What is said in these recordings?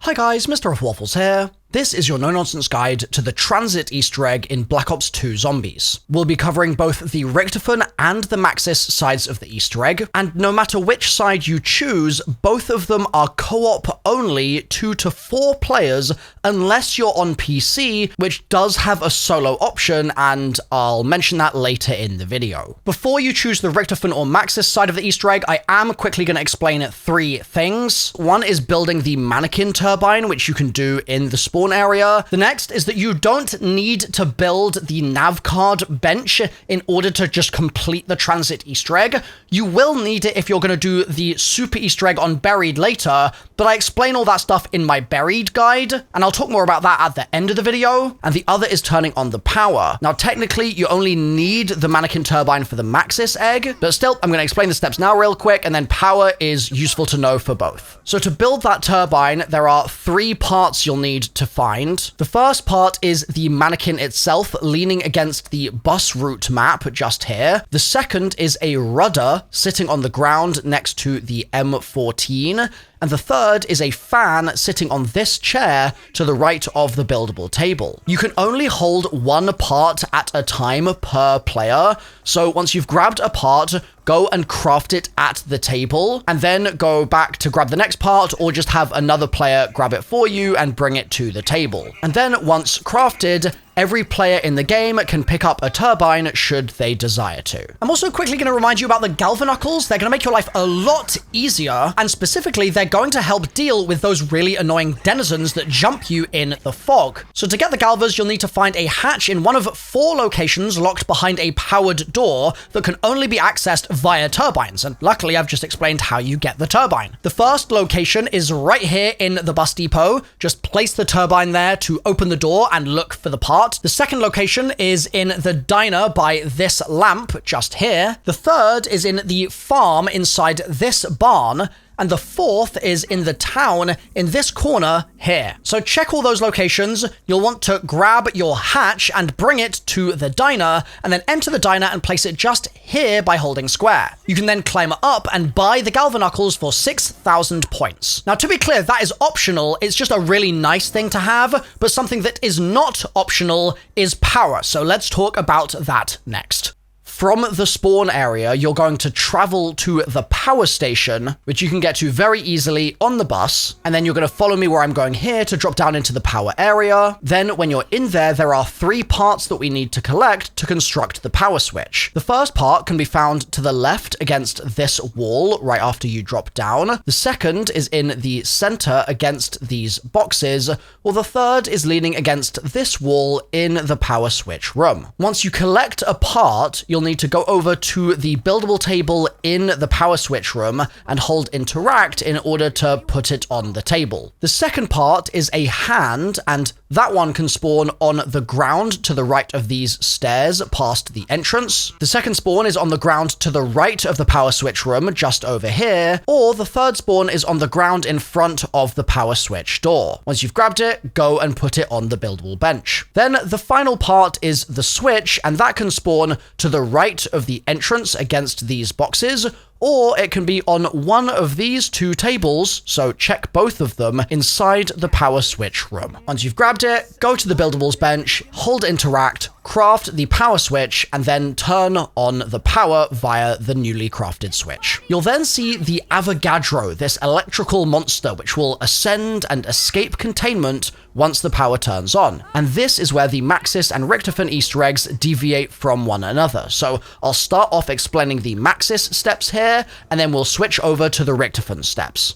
Hi guys, MrRoflWaffles here. This is your no-nonsense guide to the Tranzit Easter egg in Black Ops 2 Zombies. We'll be covering both the Richtofen and the Maxis sides of the Easter egg, and no matter which side you choose, both of them are co-op only 2 to 4 players unless you're on PC, which does have a solo option, and I'll mention that later in the video. Before you choose the Richtofen or Maxis side of the Easter egg, I am quickly going to explain 3 things. One is building the Mannequin turbine, which you can do in the spawn area. The next is that you don't need to build the nav card bench in order to just complete the Transit Easter egg. You will need it if you're going to do the super Easter egg on Buried later, but I explain all that stuff in my Buried guide, and I'll talk more about that at the end of the video. And the other is turning on the power. Now, technically, you only need the Mannequin turbine for the Maxis egg, but still, I'm going to explain the steps now real quick, and then power is useful to know for both. So to build that turbine, there are 3 parts you'll need to find. The first part is the mannequin itself leaning against the bus route map just here. The second is a rudder sitting on the ground next to the M14. And the third is a fan sitting on this chair to the right of the buildable table. You can only hold one part at a time per player, so once you've grabbed a part, go and craft it at the table, and then go back to grab the next part, or just have another player grab it for you and bring it to the table. And then once crafted, every player in the game can pick up a turbine should they desire to. I'm also quickly going to remind you about the Galvaknuckles. They're going to make your life a lot easier, and specifically, they're going to help deal with those really annoying denizens that jump you in the fog. So to get the Galvas, you'll need to find a hatch in one of 4 locations locked behind a powered door that can only be accessed via turbines, and luckily I've just explained how you get the turbine. The first location is right here in the bus depot. Just place the turbine there to open the door and look for the part. The second location is in the diner by this lamp just here. The third is in the farm inside this barn. And the fourth is in the town in this corner here. So check all those locations. You'll want to grab your hatch and bring it to the diner, and then enter the diner and place it just here by holding square. You can then climb up and buy the Galvaknuckles for 6,000 points. Now, to be clear, that is optional. It's just a really nice thing to have, but something that is not optional is power. So let's talk about that next. From the spawn area, you're going to travel to the power station, which you can get to very easily on the bus, and then you're going to follow me where I'm going here to drop down into the power area. Then when you're in there, there are 3 parts that we need to collect to construct the power switch. The first part can be found to the left against this wall right after you drop down. The second is in the center against these boxes, or the third is leaning against this wall in the power switch room. Once you collect a part, you'll need to go over to the buildable table in the power switch room and hold interact in order to put it on the table. The second part is a hand, and that one can spawn on the ground to the right of these stairs past the entrance. The second spawn is on the ground to the right of the power switch room just over here, or the third spawn is on the ground in front of the power switch door. Once you've grabbed it, go and put it on the buildable bench. Then the final part is the switch, and that can spawn to the right of the entrance against these boxes, or it can be on one of these 2 tables, so check both of them inside the power switch room. Once you've grabbed it, go to the buildables bench, hold interact, craft the power switch, and then turn on the power via the newly crafted switch. You'll then see the Avogadro, this electrical monster which will ascend and escape containment once the power turns on. And this is where the Maxis and RICHTOFEN Easter eggs deviate from one another. So I'll start off explaining the Maxis steps here, and then we'll switch over to the Richtofen steps.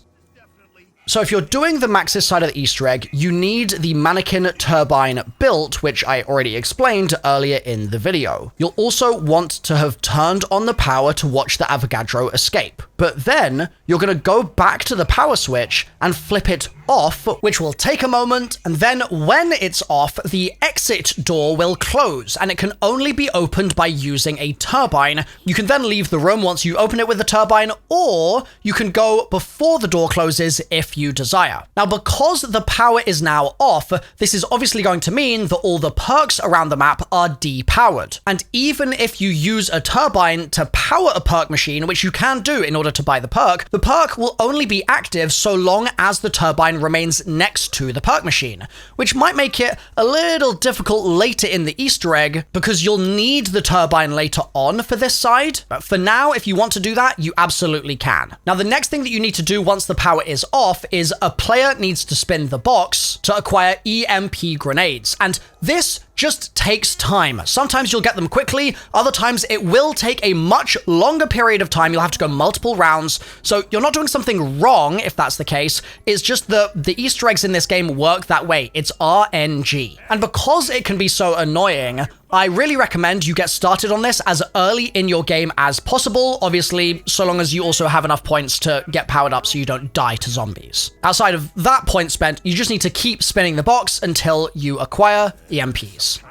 So if you're doing the Maxis side of the Easter egg, you need the Mannequin turbine built, which I already explained earlier in the video. You'll also want to have turned on the power to watch the Avogadro escape. But then you're going to go back to the power switch and flip it off, which will take a moment, and then when it's off, the exit door will close, and it can only be opened by using a turbine. You can then leave the room once you open it with the turbine, or you can go before the door closes if you desire. Now, because the power is now off, this is obviously going to mean that all the perks around the map are depowered. And even if you use a turbine to power a perk machine, which you can do in order order to buy the perk will only be active so long as the turbine remains next to the perk machine, which might make it a little difficult later in the Easter egg because you'll need the turbine later on for this side. But for now, if you want to do that, you absolutely can. Now, the next thing that you need to do once the power is off is a player needs to spin the box to acquire EMP grenades. And this just takes time. Sometimes you'll get them quickly, other times it will take a much longer period of time. You'll have to go multiple rounds, so you're not doing something wrong if that's the case. It's just the Easter eggs in this game work that way. It's RNG. And because it can be so annoying, I really recommend you get started on this as early in your game as possible, obviously, so long as you also have enough points to get powered up so you don't die to zombies. Outside of that point spent, you just need to keep spinning the box until you acquire EMPs.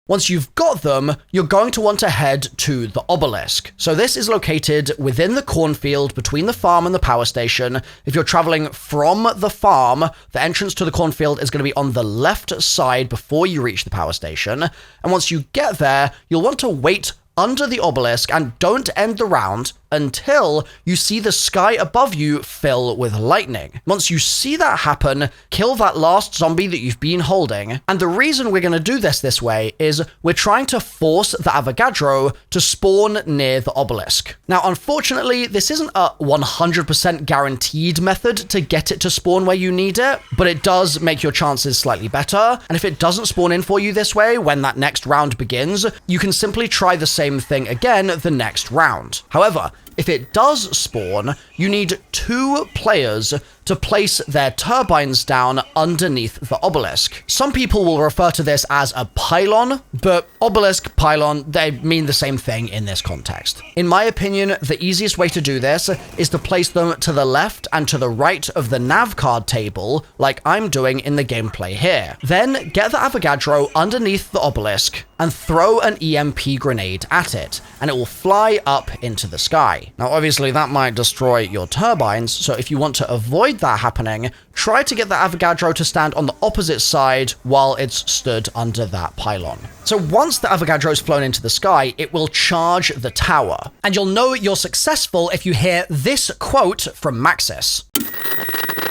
Once you've got them, you're going to want to head to the obelisk. So this is located within the cornfield between the farm and the power station. If you're traveling from the farm, the entrance to the cornfield is going to be on the left side before you reach the power station. And once you get there, you'll want to wait under the obelisk and don't end the round until you see the sky above you fill with lightning. Once you see that happen, kill that last zombie that you've been holding. And the reason we're going to do this way is we're trying to force the Avogadro to spawn near the obelisk. Now, unfortunately, this isn't a 100% guaranteed method to get it to spawn where you need it, but it does make your chances slightly better. And if it doesn't spawn in for you this way, when that next round begins, you can simply try the same thing again the next round. However, if it does spawn, you need 2 players to place their turbines down underneath the obelisk. Some people will refer to this as a pylon, but obelisk, pylon, they mean the same thing in this context. In my opinion, the easiest way to do this is to place them to the left and to the right of the nav card table, like I'm doing in the gameplay here. Then get the Avogadro underneath the obelisk and throw an EMP grenade at it, and it will fly up into the sky. Now, obviously, that might destroy your turbines, so if you want to avoid that happening, try to get the Avogadro to stand on the opposite side while it's stood under that pylon. So once the Avogadro's flown into the sky, it will charge the tower. And you'll know you're successful if you hear this quote from Maxis.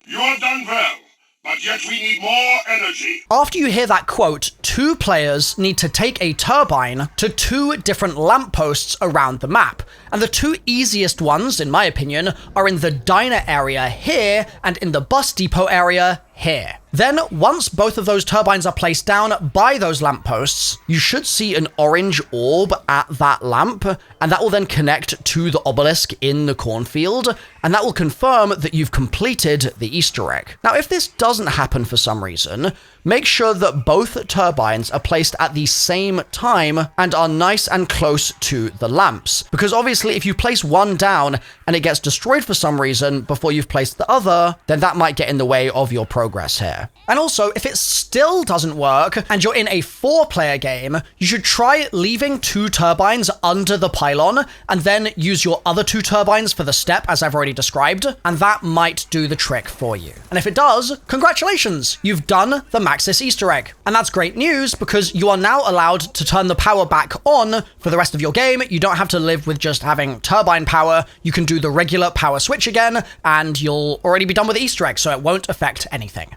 You have done well, but yet we need more energy. After you hear that quote, 2 players need to take a turbine to 2 different lampposts around the map. And the 2 easiest ones, in my opinion, are in the diner area here and in the bus depot area here. Then, once both of those turbines are placed down by those lampposts, you should see an orange orb at that lamp, and that will then connect to the obelisk in the cornfield, and that will confirm that you've completed the Easter egg. Now, if this doesn't happen for some reason, make sure that both turbines are placed at the same time and are nice and close to the lamps. Because obviously, if you place one down and it gets destroyed for some reason before you've placed the other, then that might get in the way of your progress here. And also, if it still doesn't work and you're in a 4-player game, you should try leaving 2 turbines under the pylon and then use your other 2 turbines for the step, as I've already described, and that might do the trick for you. And if it does, congratulations, you've done the Maxis Easter Egg. And that's great news because you are now allowed to turn the power back on for the rest of your game. You don't have to live with just having turbine power. You can do the regular power switch again, and you'll already be done with the Easter egg, so it won't affect anything.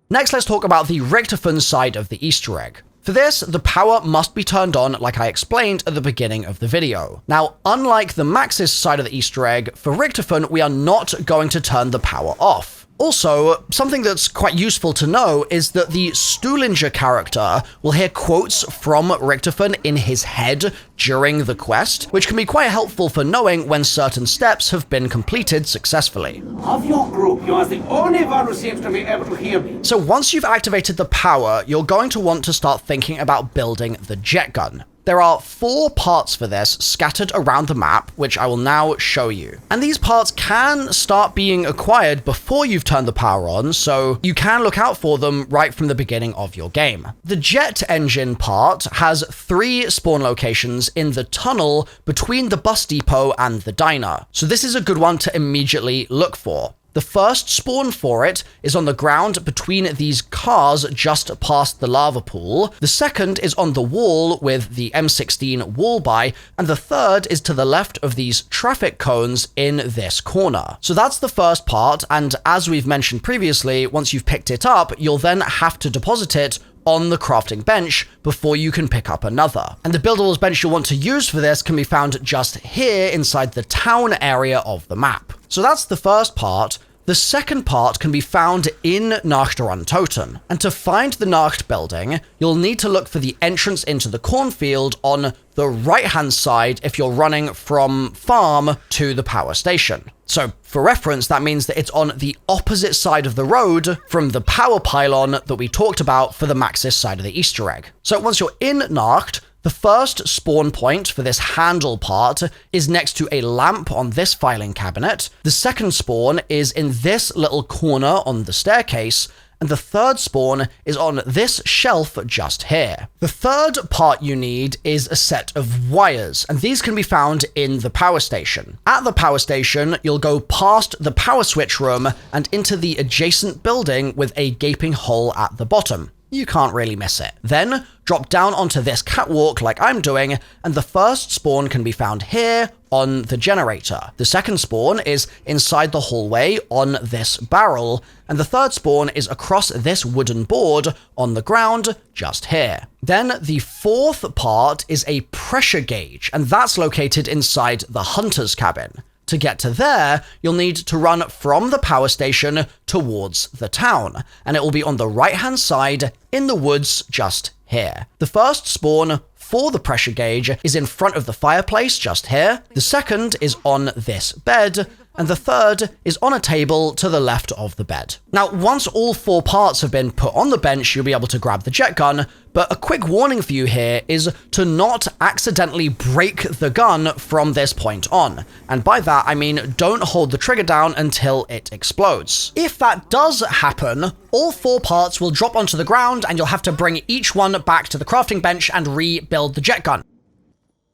Next, let's talk about the Richtofen side of the Easter egg. For this, the power must be turned on like I explained at the beginning of the video. Now, unlike the Maxis side of the Easter egg, for Richtofen, we are not going to turn the power off. Also, something that's quite useful to know is that the Stuhlinger character will hear quotes from Richtofen in his head during the quest, which can be quite helpful for knowing when certain steps have been completed successfully. Of your group, you are the only one who seems to be able to hear me. So once you've activated the power, you're going to want to start thinking about building the jet gun. There are 4 parts for this scattered around the map, which I will now show you. And these parts can start being acquired before you've turned the power on, so you can look out for them right from the beginning of your game. The jet engine part has 3 spawn locations in the tunnel between the bus depot and the diner, so this is a good one to immediately look for. The first spawn for it is on the ground between these cars just past the lava pool. The second is on the wall with the M16 wall by, and the third is to the left of these traffic cones in this corner. So that's the first part, and as we've mentioned previously, once you've picked it up, you'll then have to deposit it on the crafting bench before you can pick up another. And the buildables bench you'll want to use for this can be found just here inside the town area of the map. So that's the first part. The second part can be found in Nachtruntoten. And to find the Nacht building, you'll need to look for the entrance into the cornfield on the right-hand side if you're running from farm to the power station. So for reference, that means that it's on the opposite side of the road from the power pylon that we talked about for the Maxis side of the Easter egg. So once you're in Nacht, the first spawn point for this handle part is next to a lamp on this filing cabinet. The second spawn is in this little corner on the staircase, and the third spawn is on this shelf just here. The third part you need is a set of wires, and these can be found in the power station. At the power station, you'll go past the power switch room and into the adjacent building with a gaping hole at the bottom. You can't really miss it. Then drop down onto this catwalk like I'm doing, and the first spawn can be found here on the generator. The second spawn is inside the hallway on this barrel, and the third spawn is across this wooden board on the ground just here. Then the fourth part is a pressure gauge, and that's located inside the hunter's cabin. To get to there, you'll need to run from the power station towards the town, and it will be on the right-hand side in the woods just here. The first spawn for the pressure gauge is in front of the fireplace just here. The second is on this bed, and the third is on a table to the left of the bed. Now, once all four parts have been put on the bench, you'll be able to grab the jet gun, but a quick warning for you here is to not accidentally break the gun from this point on. And by that, I mean don't hold the trigger down until it explodes. If that does happen, all four parts will drop onto the ground and you'll have to bring each one back to the crafting bench and rebuild the jet gun.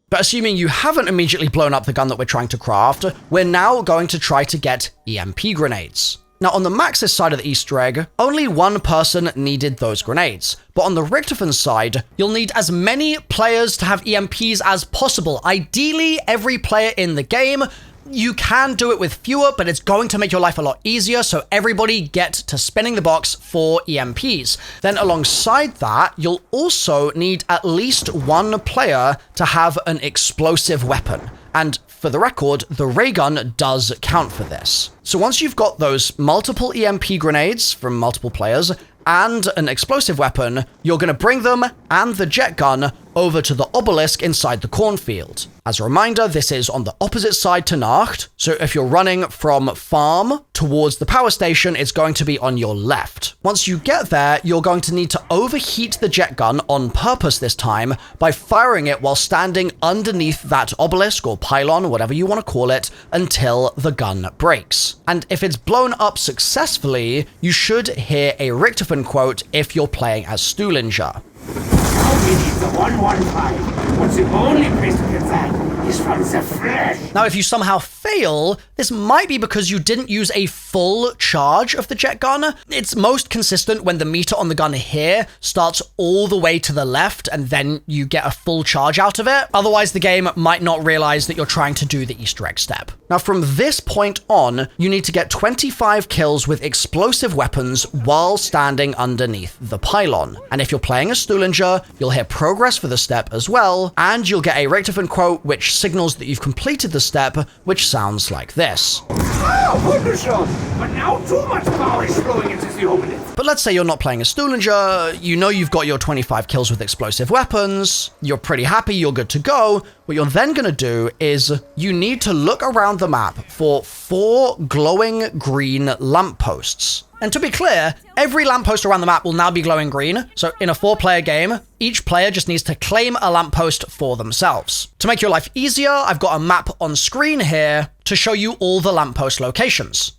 But assuming you haven't immediately blown up the gun that we're trying to craft, we're now going to try to get EMP grenades. Now, on the Maxis side of the Easter egg, only one person needed those grenades. But on the Richtofen side, you'll need as many players to have EMPs as possible. Ideally, every player in the game. You can do it with fewer, but it's going to make your life a lot easier, so everybody get to spinning the box for EMPs. Then alongside that, you'll also need at least one player to have an explosive weapon. And for the record, the ray gun does count for this. So once you've got those multiple EMP grenades from multiple players and an explosive weapon, you're going to bring them and the jet gun over to the obelisk inside the cornfield. As a reminder, this is on the opposite side to Nacht, so if you're running from farm towards the power station, it's going to be on your left. Once you get there, you're going to need to overheat the jet gun on purpose this time by firing it while standing underneath that obelisk or pylon, whatever you want to call it, until the gun breaks. And if it's blown up successfully, you should hear a Richtofen quote if you're playing as Stuhlinger. We need the 115. What's the only place to get that is from the flesh. Now, if you somehow fail, this might be because you didn't use a full charge of the jet gun. It's most consistent when the meter on the gun here starts all the way to the left and then you get a full charge out of it. Otherwise, the game might not realize that you're trying to do the Easter egg step. Now, from this point on, you need to get 25 kills with explosive weapons while standing underneath the pylon. And if you're playing as Stuhlinger, you'll hear progress for the step as well, and you'll get a Richtofen quote which signals that you've completed the step, which sounds like this. Oh, wonderful! But now too much power is flowing into the opening. But let's say you're not playing as Stuhlinger, you know you've got your 25 kills with explosive weapons, you're pretty happy, you're good to go. What you're then going to do is you need to look around the map for 4 glowing green lampposts. And to be clear, every lamppost around the map will now be glowing green, so in a 4-player game, each player just needs to claim a lamppost for themselves. To make your life easier, I've got a map on screen here to show you all the lamppost locations.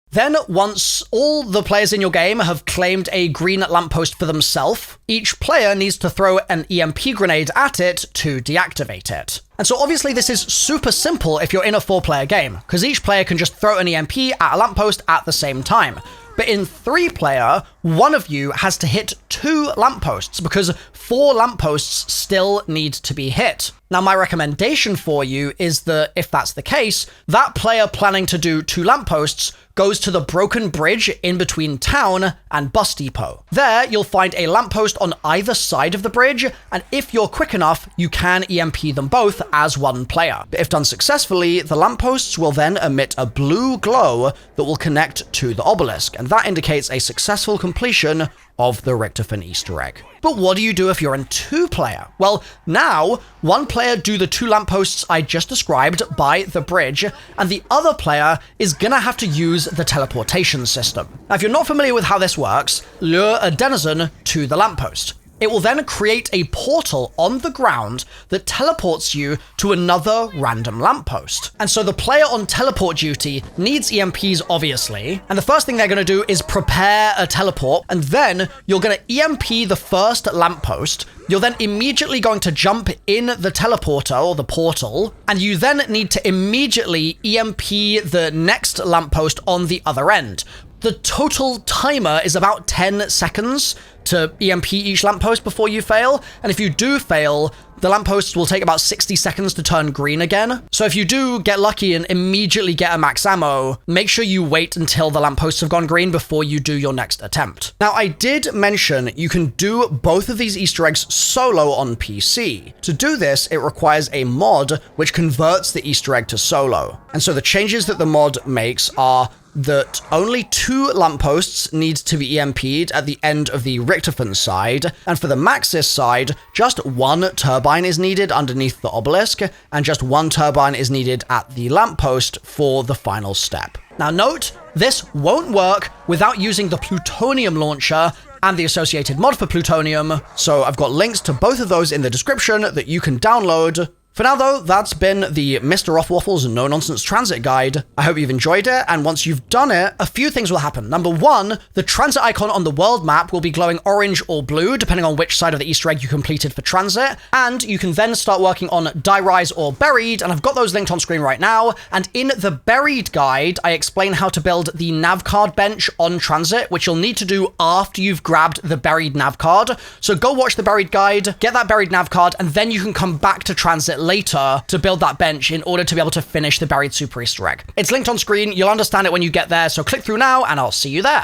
Then, once all the players in your game have claimed a green lamppost for themselves, each player needs to throw an EMP grenade at it to deactivate it. And so obviously this is super simple if you're in a 4-player game, because each player can just throw an EMP at a lamppost at the same time. But in 3-player, one of you has to hit 2 lampposts, because 4 lampposts still need to be hit. Now, my recommendation for you is that if that's the case, that player planning to do 2 lampposts goes to the broken bridge in between town and bus depot. There, you'll find a lamppost on either side of the bridge, and if you're quick enough, you can EMP them both as one player. But if done successfully, the lampposts will then emit a blue glow that will connect to the obelisk, and that indicates a successful completion of the Richtofen Easter Egg. But what do you do if you're in 2-player? Well, now, one player do the 2 lampposts I just described by the bridge, and the other player is gonna have to use the teleportation system. Now, if you're not familiar with how this works, lure a denizen to the lamppost. It will then create a portal on the ground that teleports you to another random lamppost. And so the player on teleport duty needs EMPs, obviously, and the first thing they're going to do is prepare a teleport, and then you're going to EMP the first lamppost. You're then immediately going to jump in the teleporter, or the portal, and you then need to immediately EMP the next lamppost on the other end. The total timer is about 10 seconds to EMP each lamppost before you fail, and if you do fail, the lampposts will take about 60 seconds to turn green again. So if you do get lucky and immediately get a max ammo, make sure you wait until the lampposts have gone green before you do your next attempt. Now, I did mention you can do both of these Easter eggs solo on PC. To do this, it requires a mod which converts the Easter egg to solo. And so the changes that the mod makes are that only 2 lampposts need to be EMP'd at the end of the Richtofen side, and for the Maxis side, just 1 turbine is needed underneath the obelisk, and just 1 turbine is needed at the lamppost for the final step. Now note, this won't work without using the plutonium launcher and the associated mod for plutonium, so I've got links to both of those in the description that you can download. For now though, that's been the MrRoflWaffles No Nonsense Transit Guide. I hope you've enjoyed it, and once you've done it, a few things will happen. Number 1, the transit icon on the world map will be glowing orange or blue, depending on which side of the Easter egg you completed for transit, and you can then start working on Die Rise or Buried, and I've got those linked on screen right now, and in the Buried guide, I explain how to build the nav card bench on transit, which you'll need to do after you've grabbed the buried nav card. So go watch the Buried guide, get that buried nav card, and then you can come back to transit later to build that bench in order to be able to finish the buried Super Easter Egg. It's linked on screen, you'll understand it when you get there, so click through now and I'll see you there.